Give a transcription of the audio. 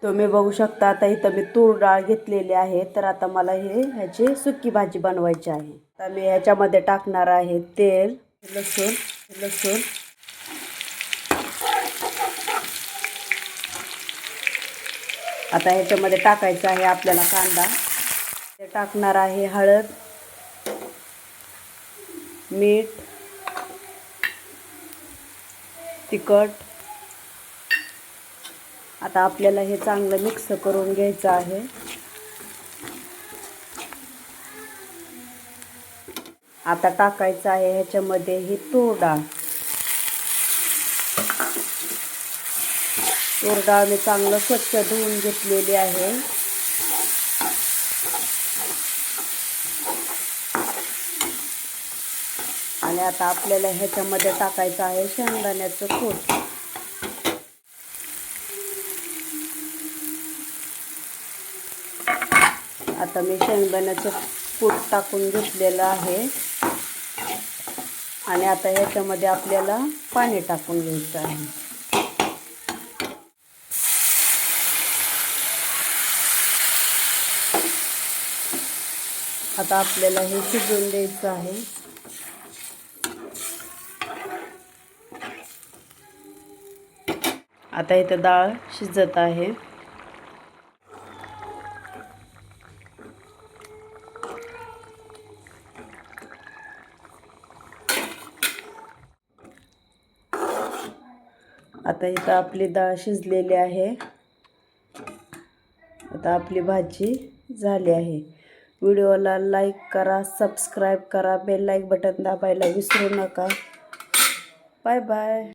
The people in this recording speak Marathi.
तुम्ही बघू शकता आता इथं मी तूर डाळ घेतलेली आहे. तर आता मला ह्याची सुकी भाजी बनवायची आहे. आता मी ह्याच्यामध्ये टाकणार आहे तेल, लसूण आता ह्याच्यामध्ये टाकायचं आहे आपल्याला कांदा. टाकणार आहे हळद, मीठ, तिखट. आता आपल्याला हे चांगलं मिक्स करून घ्यायचं आहे. आता टाकायचं आहे ह्याच्यामध्ये ही तूर डाळ. तूर डाळ मी चांगलं स्वच्छ धुवून घेतलेली आहे. आणि आता आपल्याला ह्याच्यामध्ये टाकायचं आहे शेंगदाण्याचं कूट. आता मी शेंगदाण्याचं कूट टाकून घेतलेलं आहे. आणि आता ह्याच्यामध्ये आपल्याला पाणी टाकून घ्यायचं आहे. आता आपल्याला हे शिजवून द्यायचं आहे. आता इथं डाळ शिजत आहे. आता इथं आपली डाळ शिजलेली आहे. आता आपली भाजी झाली आहे. व्हिडिओला लाईक करा, सबस्क्राईब करा, बेल लाईक बटन दाबायला विसरू नका. Bye bye.